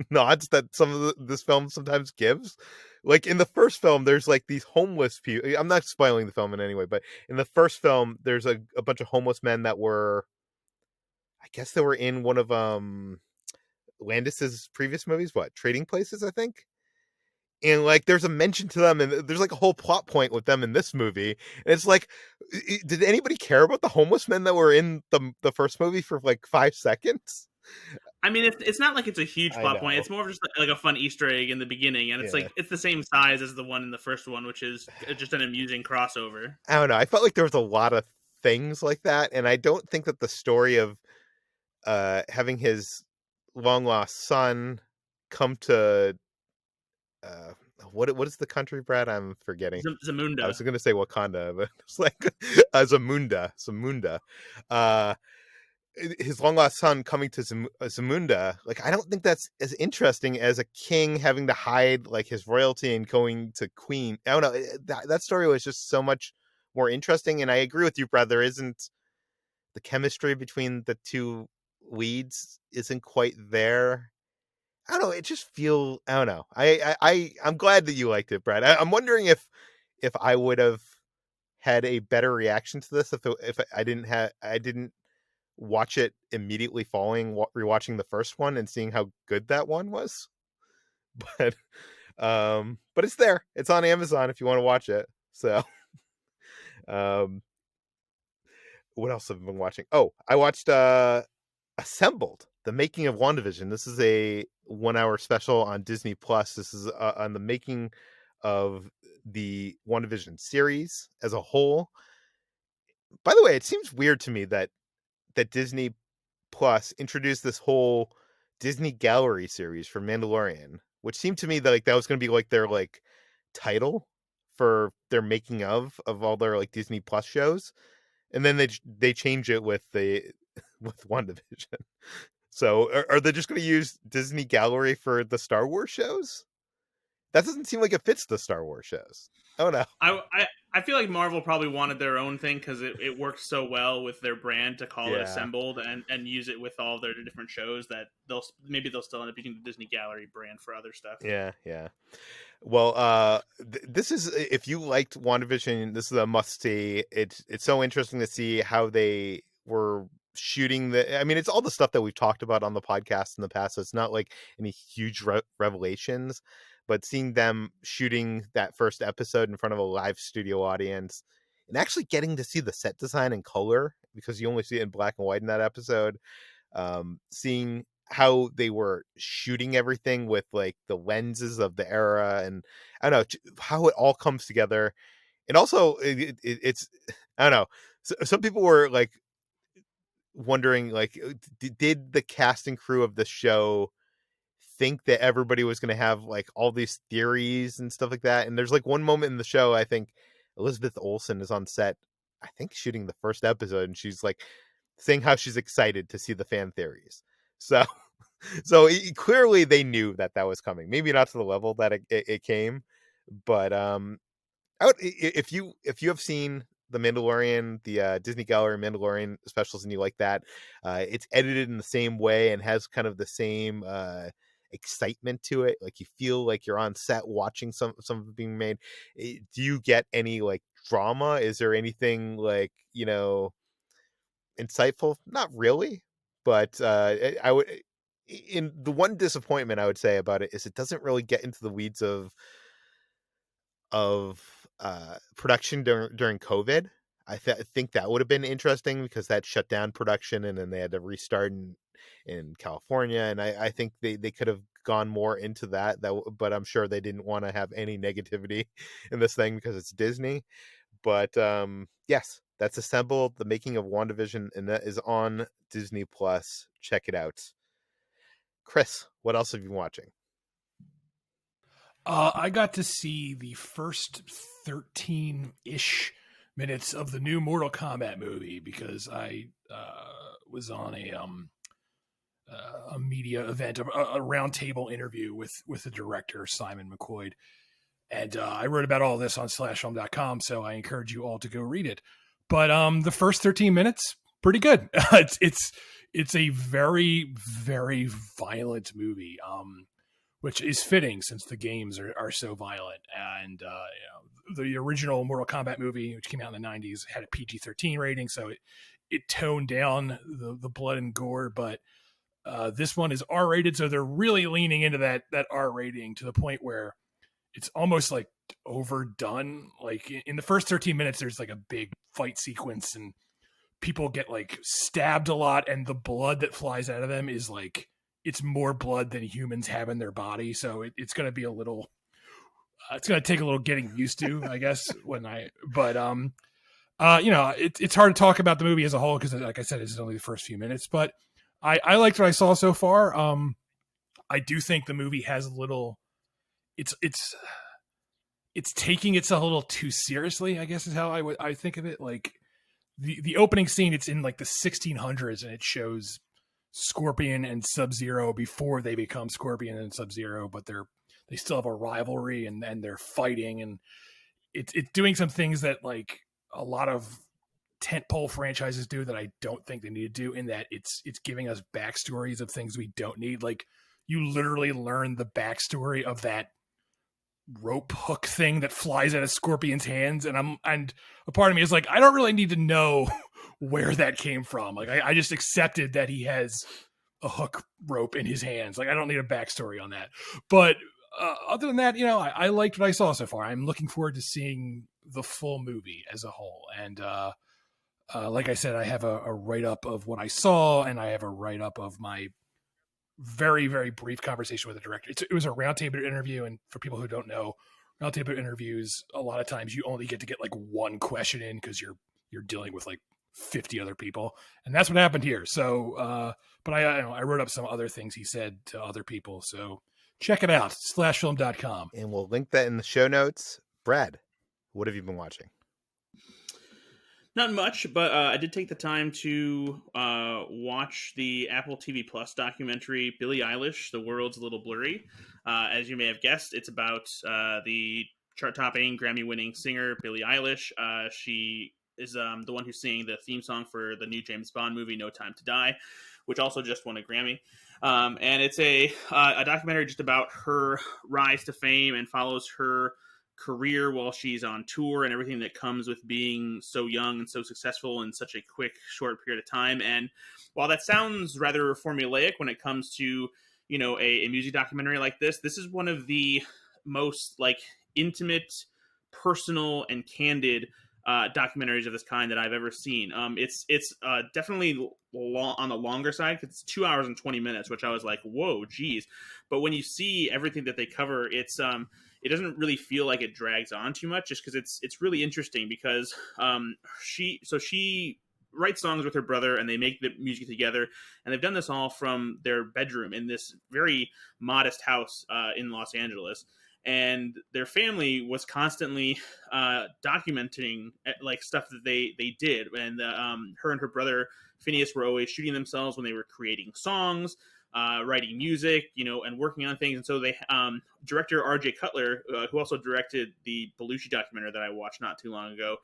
Speaker 1: nods that some of this film sometimes gives. Like in the first film, there's like these homeless people. I'm not spoiling the film in any way, but in the first film, there's a bunch of homeless men that were, I guess they were in one of Landis's previous movies, what, Trading Places, I think. And like there's a mention to them, and there's like a whole plot point with them in this movie. And it's like, did anybody care about the homeless men that were in the first movie for like 5 seconds?
Speaker 2: I mean, it's not like it's a huge
Speaker 1: I
Speaker 2: plot point.
Speaker 1: know.
Speaker 2: It's more of just like a fun Easter egg in the beginning, and it's
Speaker 1: Yeah.
Speaker 2: like it's the same size as the one in the first one, which is just an amusing crossover.
Speaker 1: I don't know. I felt like there was a lot of things like that, and I don't think that the story of having his long lost son come to uh, what is the country, Brad? I'm forgetting. I
Speaker 2: Zamunda.
Speaker 1: was going to say Wakanda, but it's like Zamunda. Uh, his long lost son coming to Zamunda. Like, I don't think that's as interesting as a king having to hide like his royalty and going to Queen. I don't know. That story was just so much more interesting, and I agree with you, Brad. There isn't the chemistry between the two leads isn't quite there. I don't know. It just feel. I don't know. I'm glad that you liked it, Brad. I'm wondering if I would have had a better reaction to this if I didn't watch it immediately following rewatching the first one and seeing how good that one was. But it's there. It's on Amazon if you want to watch it. So, um, what else have I been watching? Oh, I watched Assembled, the Making of WandaVision. This is a 1-hour special on Disney Plus. This is on the making of the WandaVision series as a whole. By the way, it seems weird to me that Disney Plus introduced this whole Disney Gallery series for Mandalorian, which seemed to me that like that was going to be like their like title for their making of all their like Disney Plus shows, and then they change it with with WandaVision. So are they just going to use Disney Gallery for the Star Wars shows? That doesn't seem like it fits the Star Wars shows. Oh no.
Speaker 2: I feel like Marvel probably wanted their own thing because it worked so well with their brand to call it Assembled and use it with all their different shows that they'll still end up using the Disney Gallery brand for other stuff.
Speaker 1: Yeah. Well, this is, if you liked WandaVision, this is a must see. It's so interesting to see how they were shooting I mean, it's all the stuff that we've talked about on the podcast in the past. So it's not like any huge revelations, but seeing them shooting that first episode in front of a live studio audience and actually getting to see the set design in color, because you only see it in black and white in that episode, seeing how they were shooting everything with like the lenses of the era, and I don't know how it all comes together. And also it's I don't know, some people were like wondering, like, did the cast and crew of the show think that everybody was going to have like all these theories and stuff like that? And there's like one moment in the show, I think Elizabeth Olsen is on set, I think shooting the first episode, and she's like saying how she's excited to see the fan theories. So clearly they knew that that was coming. Maybe not to the level that it came, but if you have seen the Mandalorian, the Disney Gallery Mandalorian specials, and you like that, it's edited in the same way and has kind of the same excitement to it. Like you feel like you're on set watching something being made. Do you get any like drama? Is there anything like, you know, insightful? Not really, but I would. In the one disappointment I would say about it is it doesn't really get into the weeds of production during COVID. I think that would have been interesting because that shut down production and then they had to restart in California, and I think they could have gone more into that, but I'm sure they didn't want to have any negativity in this thing because it's Disney. But yes, that's assembled, the Making of WandaVision, and that is on Disney Plus. Check it out. Chris, what else have you been watching?
Speaker 5: I got to see the first 13-ish minutes of the new Mortal Kombat movie because I was on a media event, a roundtable interview with the director, Simon McQuoid. And I wrote about all this on slashfilm.com, so I encourage you all to go read it. But the first 13 minutes, pretty good. It's a very, very violent movie, which is fitting since the games are so violent. And the original Mortal Kombat movie, which came out in the 90s, had a PG-13 rating, so it toned down the blood and gore. But this one is R-rated, so they're really leaning into that R rating to the point where it's almost like overdone. Like in the first 13 minutes, there's like a big fight sequence and people get like stabbed a lot, and the blood that flies out of them is like, it's more blood than humans have in their body. So it's going to be a little, it's going to take a little getting used to, I guess, but it's hard to talk about the movie as a whole because, like I said, it's only the first few minutes. But I liked what I saw so far. I do think the movie has a little, it's taking itself a little too seriously, I guess is how I think of it. Like the opening scene, it's in like the 1600s, and it shows Scorpion and Sub-Zero before they become Scorpion and Sub-Zero, but they still have a rivalry and they're fighting, and it's doing some things that like a lot of tentpole franchises do that I don't think they need to do, in that it's giving us backstories of things we don't need. Like you literally learn the backstory of that rope hook thing that flies out of Scorpion's hands, and a part of me is like, I don't really need to know where that came from. Like I just accepted that he has a hook rope in his hands. Like I don't need a backstory on that. But other than that, I liked what I saw so far. I'm looking forward to seeing the full movie as a whole. And like I said, I have a write-up of what I saw, and I have a write-up of my very, very brief conversation with the director. It was a roundtable interview, and for people who don't know, roundtable interviews, a lot of times you only get to get like one question in because you're dealing with like 50 other people, and that's what happened here. So, but I wrote up some other things he said to other people, so check it out, slashfilm.com,
Speaker 1: and we'll link that in the show notes. Brad, what have you been watching?
Speaker 2: Not much, but I did take the time to watch the Apple TV Plus documentary, Billie Eilish, The World's a Little Blurry. As you may have guessed, it's about the chart-topping, Grammy-winning singer, Billie Eilish. She is the one who's singing the theme song for the new James Bond movie, No Time to Die, which also just won a Grammy. And it's a documentary just about her rise to fame and follows her career while she's on tour and everything that comes with being so young and so successful in such a quick, short period of time. And while that sounds rather formulaic when it comes to, a music documentary like this is one of the most like intimate, personal, and candid documentaries of this kind that I've ever seen. It's definitely on the longer side because it's 2 hours and 20 minutes, which I was like, whoa, geez. But when you see everything that they cover, it's it doesn't really feel like it drags on too much, just because it's really interesting because she write songs with her brother, and they make the music together. And they've done this all from their bedroom in this very modest house in Los Angeles. And their family was constantly documenting like stuff that they did. And her and her brother Phineas were always shooting themselves when they were creating songs, writing music, and working on things. And so they, director R.J. Cutler, who also directed the Belushi documentary that I watched not too long ago,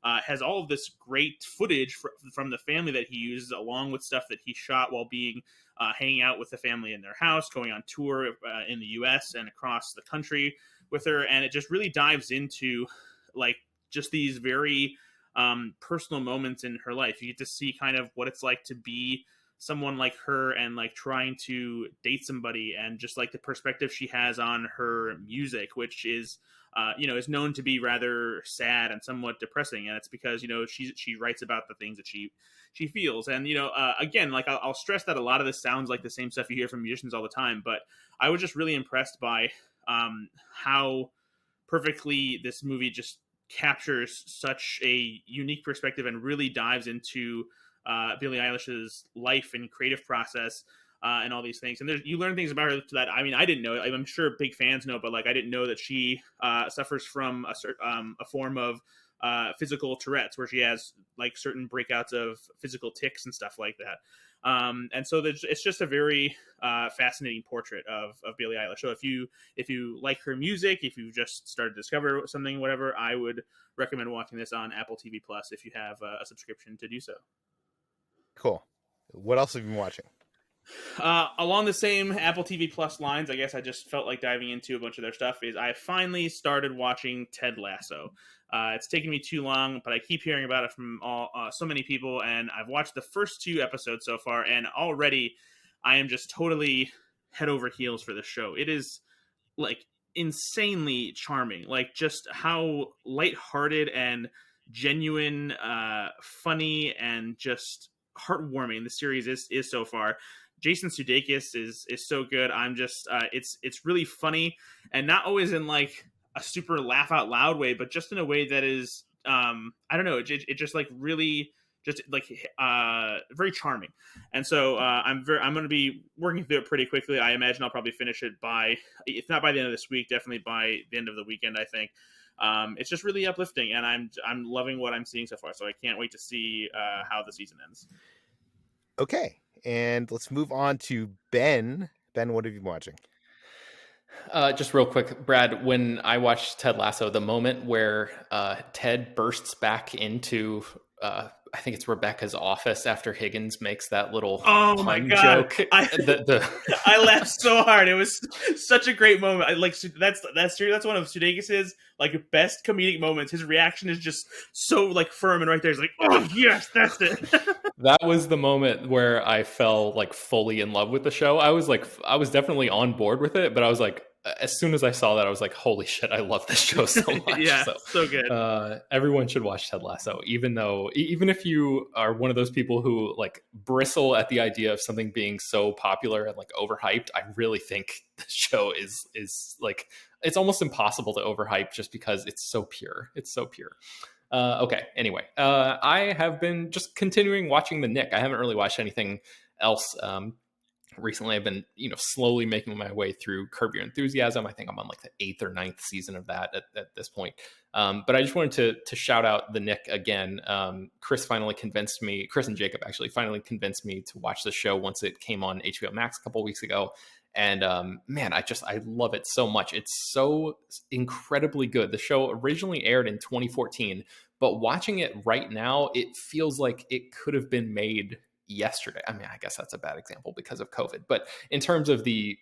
Speaker 2: has all of this great footage from the family that he uses, along with stuff that he shot while being hanging out with the family in their house, going on tour in the U.S. and across the country with her. And it just really dives into like just these very personal moments in her life. You get to see kind of what it's like to be someone like her and like trying to date somebody, and just like the perspective she has on her music, which is is known to be rather sad and somewhat depressing. And it's because she writes about the things that she feels. And again, like I'll stress that a lot of this sounds like the same stuff you hear from musicians all the time, but I was just really impressed by how perfectly this movie just captures such a unique perspective and really dives into Billie Eilish's life and creative process and all these things. And you learn things about her that, I mean, I didn't know. I'm sure big fans know, but like I didn't know that she suffers from a form of physical Tourette's, where she has like certain breakouts of physical tics and stuff like that. And so it's just a very fascinating portrait of Billie Eilish. So if you like her music, if you just started to discover something, whatever, I would recommend watching this on Apple TV Plus if you have a subscription to do so.
Speaker 1: Cool. What else have you been watching?
Speaker 2: Along the same Apple TV Plus lines, I guess I just felt like diving into a bunch of their stuff. Is I finally started watching Ted Lasso. It's taken me too long, but I keep hearing about it from so many people, and I've watched the first 2 episodes so far, and already I am just totally head over heels for this show. It is like insanely charming, like just how lighthearted and genuine, funny, and just heartwarming the series is so far. Jason Sudeikis is so good. I'm just it's really funny, and not always in like a super laugh out loud way, but just in a way that is I don't know, it just like really just like very charming. And so I'm going to be working through it pretty quickly. I imagine I'll probably finish it by, if not by the end of this week, definitely by the end of the weekend, I think. It's just really uplifting, and I'm loving what I'm seeing so far. So I can't wait to see how the season ends.
Speaker 1: Okay, and let's move on to Ben. Ben, what have you been watching?
Speaker 3: Just real quick, Brad, when I watched Ted Lasso, the moment where Ted bursts back into, I think it's Rebecca's office after Higgins makes that little pun joke.
Speaker 2: I laughed so hard. It was such a great moment. That's one of Sudeikis's like best comedic moments. His reaction is just so like firm and right there. He's like, "Oh yes, that's it."
Speaker 3: That was the moment where I fell like fully in love with the show. I was definitely on board with it, but I was like, as soon as I saw that, I was like, holy shit, I love this show so much.
Speaker 2: Yeah, so good.
Speaker 3: Everyone should watch Ted Lasso, even if you are one of those people who like bristle at the idea of something being so popular and like overhyped. I really think the show is like, it's almost impossible to overhype just because it's so pure. It's so pure. Okay. Anyway, I have been just continuing watching The Nick. I haven't really watched anything else. Recently, I've been, slowly making my way through Curb Your Enthusiasm. I think I'm on like the 8th or 9th season of that at this point. But I just wanted to shout out The Nick again. Chris and Jacob actually finally convinced me to watch the show once it came on HBO Max a couple weeks ago. And man, I love it so much. It's so incredibly good. The show originally aired in 2014, but watching it right now, it feels like it could have been made yesterday. I mean, I guess that's a bad example because of COVID, but in terms of the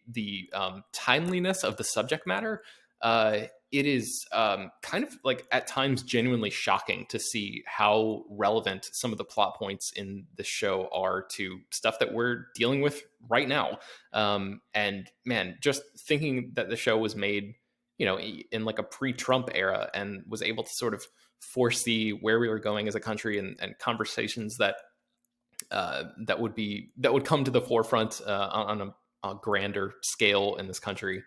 Speaker 3: timeliness of the subject matter, it is kind of like at times genuinely shocking to see how relevant some of the plot points in the show are to stuff that we're dealing with right now. And man, just thinking that the show was made, in like a pre-Trump era and was able to sort of foresee where we were going as a country and conversations that would come to the forefront on a grander scale in this country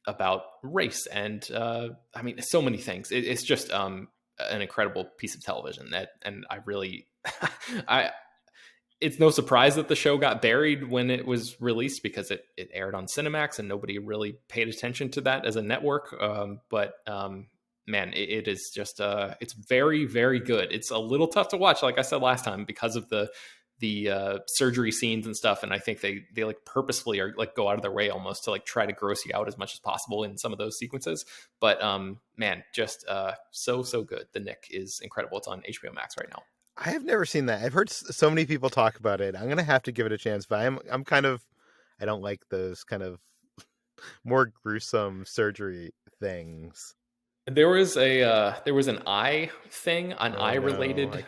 Speaker 3: about race and I mean so many things. It's just an incredible piece of television. And I really, I it's no surprise that the show got buried when it was released, because it aired on Cinemax and nobody really paid attention to that as a network. Man, it is just it's very, very good. It's a little tough to watch, like I said last time, because of the surgery scenes and stuff, and I think they like purposefully are like go out of their way almost to like try to gross you out as much as possible in some of those sequences. But man, just so good. The Nick is incredible. It's on HBO Max right now.
Speaker 1: I have never seen that. I've heard so many people talk about it. I'm gonna have to give it a chance, but I'm kind of, I don't like those kind of more gruesome surgery things.
Speaker 3: There was an eye thing, an eye
Speaker 1: no,
Speaker 3: related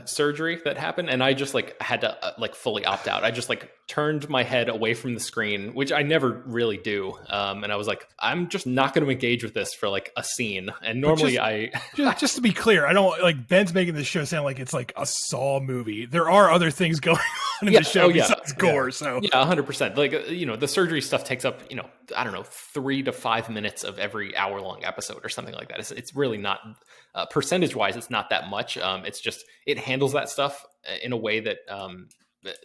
Speaker 3: surgery that happened, and I just like had to like fully opt out. I just like turned my head away from the screen, which I never really do. And I was like, I'm just not going to engage with this for like a scene. And normally
Speaker 5: just to be clear, I don't like Ben's making this show sound like it's like a Saw movie. There are other things going on in the show besides gore. So
Speaker 3: yeah, 100%. Like the surgery stuff takes up I don't know 3 to 5 minutes of every hour-long episode or something like that. It's really not percentage-wise. It's not that much. It's just it handles that stuff in a way that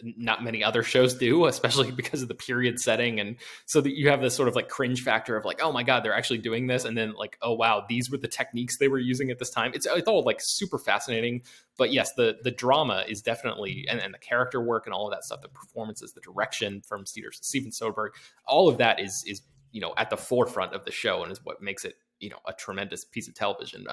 Speaker 3: not many other shows do, especially because of the period setting, and so that you have this sort of like cringe factor of like, oh my god, they're actually doing this, and then like, oh wow, these were the techniques they were using at this time. It's all like super fascinating. But yes, the drama is definitely, and the character work and all of that stuff, the performances, the direction from Steven Soderbergh, all of that is at the forefront of the show, and is what makes it a tremendous piece of television.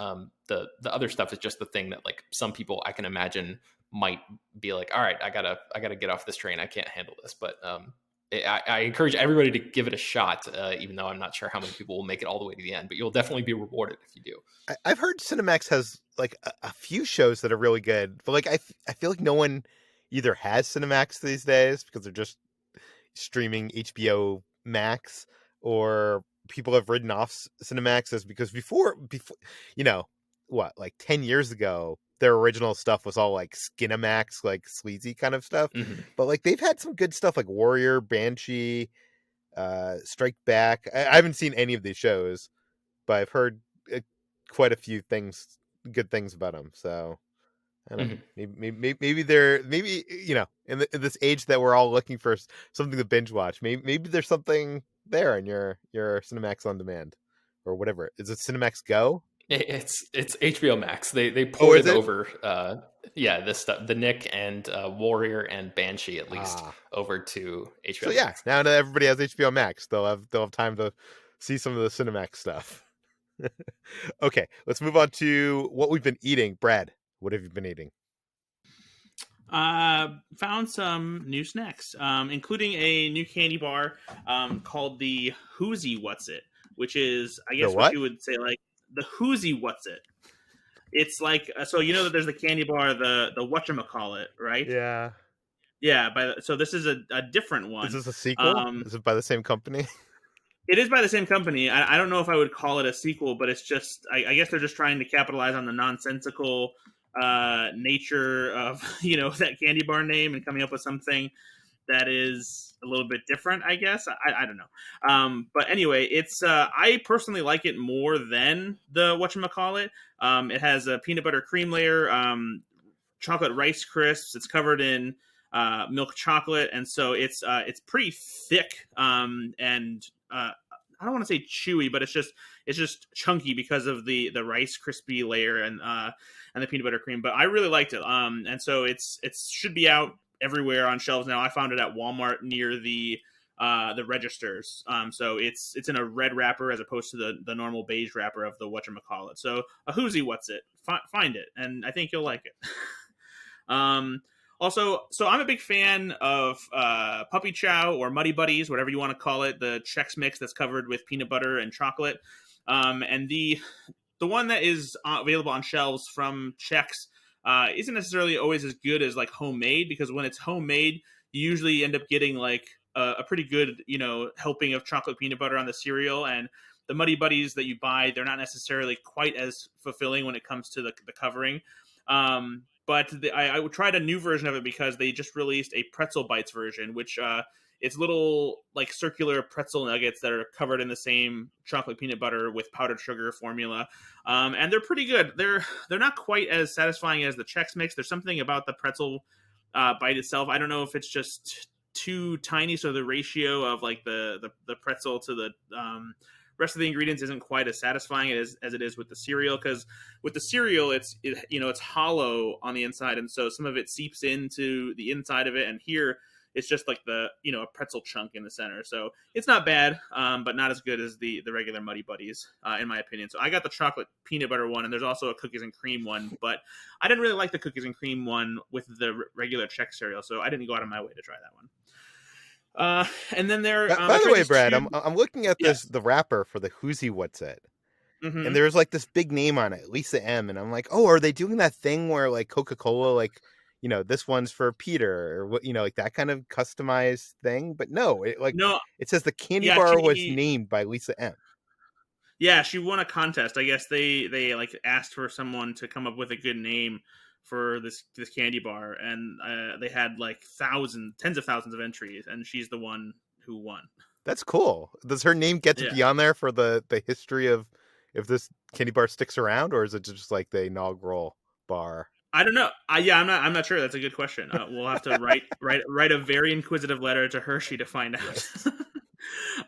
Speaker 3: The other stuff is just the thing that like some people I can imagine might be like, all right, I gotta get off this train. I can't handle this. But I encourage everybody to give it a shot, even though I'm not sure how many people will make it all the way to the end, but you'll definitely be rewarded if you do.
Speaker 1: I've heard Cinemax has like a few shows that are really good, but like I feel like no one either has Cinemax these days because they're just streaming HBO Max, or people have written off Cinemax as because before like 10 years ago, their original stuff was all like Skinamax, like sleazy kind of stuff.
Speaker 3: Mm-hmm.
Speaker 1: But like they've had some good stuff like Warrior, Banshee, Strike Back. I haven't seen any of these shows, but I've heard quite a few good things about them. So I don't know. Maybe they're in this age that we're all looking for something to binge watch. Maybe there's something there in your Cinemax on demand or whatever. Is it Cinemax Go?
Speaker 3: It's HBO Max. They ported over this stuff, the Nick and Warrior and Banshee at least over to HBO.
Speaker 1: So Max. Now that everybody has HBO Max, they'll have time to see some of the Cinemax stuff. Okay, let's move on to what we've been eating. Brad, what have you been eating?
Speaker 2: Found some new snacks, including a new candy bar called the Hoai-Tran, which is, I guess, what you would say like the Hoai-Tran. It's like, so that there's the candy bar, the whatchamacallit, right?
Speaker 1: Yeah.
Speaker 2: Yeah, so this is a different one.
Speaker 1: Is this a sequel? Is it by the same company?
Speaker 2: It is by the same company. I don't know if I would call it a sequel, but it's just, I guess they're just trying to capitalize on the nonsensical nature of, that candy bar name and coming up with something that is a little bit different, I guess. I don't know. But anyway, it's I personally like it more than the whatchamacallit. It has a peanut butter cream layer, chocolate Rice Crisps. It's covered in milk chocolate, and so it's pretty thick and I don't want to say chewy, but it's just chunky because of the Rice Crispy layer and the peanut butter cream. But I really liked it. And so it should be out everywhere on shelves now. I found it at Walmart near the registers. So it's in a red wrapper as opposed to the normal beige wrapper of the whatchamacallit. So a Hoai-Tran, find it, and I think you'll like it. Also, so I'm a big fan of Puppy Chow or Muddy Buddies, whatever you want to call it, the Chex Mix that's covered with peanut butter and chocolate. And the one that is available on shelves from Chex isn't necessarily always as good as like homemade, because when it's homemade, you usually end up getting like a pretty good, helping of chocolate peanut butter on the cereal. And the Muddy Buddies that you buy, they're not necessarily quite as fulfilling when it comes to the covering. But I tried a new version of it because they just released a Pretzel Bites version, which It's little like circular pretzel nuggets that are covered in the same chocolate peanut butter with powdered sugar formula, and they're pretty good. They're not quite as satisfying as the Chex Mix. There's something about the pretzel bite itself. I don't know if it's just too tiny, so the ratio of like the pretzel to the rest of the ingredients isn't quite as satisfying as it is with the cereal. Because with the cereal, it's hollow on the inside, and so some of it seeps into the inside of it. And here, it's just like a pretzel chunk in the center. So it's not bad, but not as good as the regular Muddy Buddies, in my opinion. So I got the chocolate peanut butter one, and there's also a cookies and cream one, but I didn't really like the cookies and cream one with the regular Chex cereal, so I didn't go out of my way to try that one. And then there.
Speaker 1: By the way, Brad, I'm looking at the wrapper for the Who's What's It, and there's like this big name on it, Lisa M, and I'm like, oh, are they doing that thing where like Coca-Cola, like, this one's for Peter, or what, like that kind of customized thing? But no, it says the candy bar was named by Lisa M.
Speaker 2: Yeah, she won a contest. I guess they like asked for someone to come up with a good name for this candy bar, and they had like tens of thousands of entries, and she's the one who won.
Speaker 1: That's cool. Does her name get to be on there for the history of if this candy bar sticks around, or is it just like the inaugural bar?
Speaker 2: I don't know. I'm not sure. That's a good question. We'll have to write a very inquisitive letter to Hershey to find out.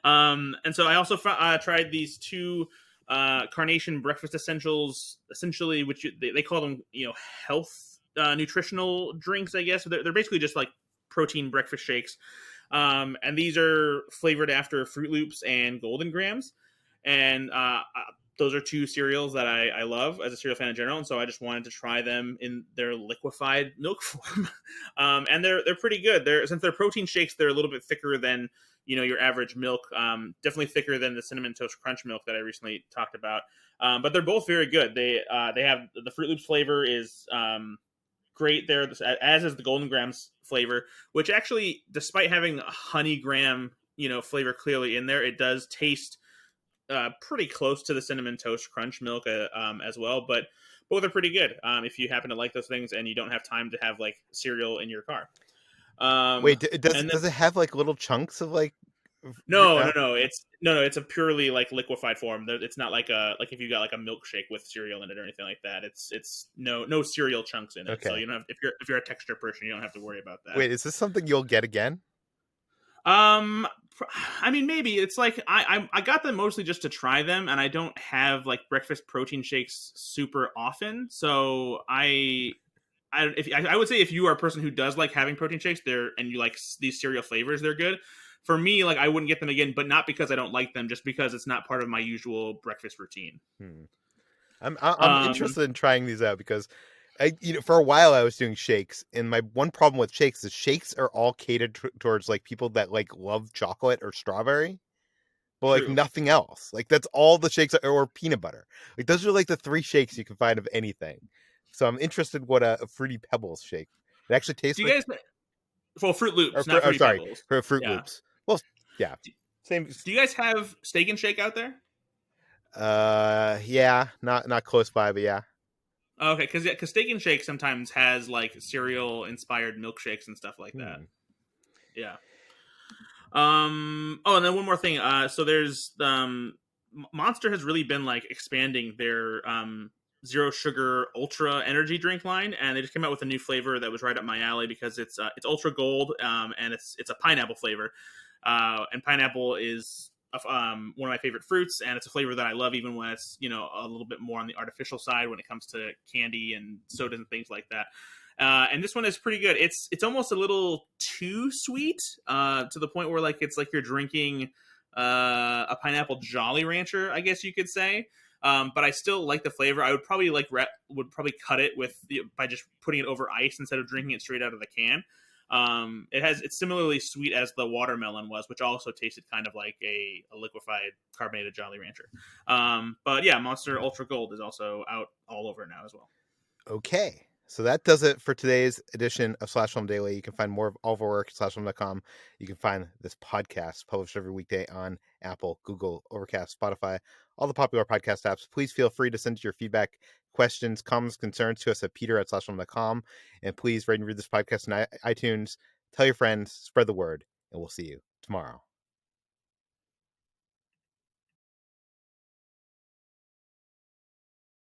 Speaker 2: And so I also tried these two Carnation breakfast essentials, essentially, which they call them, health nutritional drinks, I guess. So they're basically just like protein breakfast shakes. And these are flavored after Fruit Loops and Golden Grams. And those are two cereals that I love as a cereal fan in general. And so I just wanted to try them in their liquefied milk form. And they're pretty good. Since they're protein shakes, they're a little bit thicker than your average milk, definitely thicker than the Cinnamon Toast Crunch milk that I recently talked about. But they're both very good. They have the Fruit Loops flavor is great there, as is the Golden Grams flavor, which actually, despite having a honey graham, flavor clearly in there, it does taste pretty close to the Cinnamon Toast Crunch milk as well. But both are pretty good if you happen to like those things and you don't have time to have like cereal in your car.
Speaker 1: Wait, does it have like little chunks of like?
Speaker 2: No. It's a purely like liquefied form. It's not like if you got like a milkshake with cereal in it or anything like that. It's no cereal chunks in it.
Speaker 1: Okay.
Speaker 2: So you don't have, if you're a texture person, you don't have to worry about that.
Speaker 1: Wait, is this something you'll get again?
Speaker 2: I mean, maybe. It's like I got them mostly just to try them, and I don't have like breakfast protein shakes super often. So I would say if you are a person who does like having protein shakes, and you like these cereal flavors, they're good. For me, like I wouldn't get them again, but not because I don't like them, just because it's not part of my usual breakfast routine.
Speaker 1: I'm interested in trying these out because for a while I was doing shakes, and my one problem with shakes is shakes are all catered towards like people that like love chocolate or strawberry, but like
Speaker 2: True.
Speaker 1: nothing else. Like that's all the shakes are, or peanut butter. Like those are like the three shakes you can find of anything. So I'm interested what a Fruity Pebbles shake. It actually tastes.
Speaker 2: Do you guys? Well, Fruit Loops, not Fruity Pebbles.
Speaker 1: For Fruit Loops. Well, yeah, same.
Speaker 2: Do you guys have Steak and Shake out there?
Speaker 1: Yeah, not close by, but yeah.
Speaker 2: Okay, because Steak and Shake sometimes has like cereal inspired milkshakes and stuff like that. Yeah. Oh, and then one more thing. So there's Monster has really been like expanding their zero sugar ultra energy drink line, and they just came out with a new flavor that was right up my alley because it's ultra gold, and it's a pineapple flavor, and pineapple is one of my favorite fruits, and it's a flavor that I love even when it's a little bit more on the artificial side when it comes to candy and sodas and things like that. And this one is pretty good. It's almost a little too sweet to the point where like it's like you're drinking a pineapple Jolly Rancher, I guess you could say. But I still like the flavor. I would probably cut it by just putting it over ice instead of drinking it straight out of the can. It's similarly sweet as the watermelon was, which also tasted kind of like a liquefied carbonated Jolly Rancher. But yeah, Monster Ultra Gold is also out all over now as well.
Speaker 1: Okay. So that does it for today's edition of Slash Film Daily. You can find more of all of our work at slashfilm.com. You can find this podcast published every weekday on Apple, Google, Overcast, Spotify, all the popular podcast apps. Please feel free to send your feedback, questions, comments, concerns to us at peter@slashfilm.com. And please rate and review this podcast on iTunes. Tell your friends, spread the word. and we'll see you tomorrow.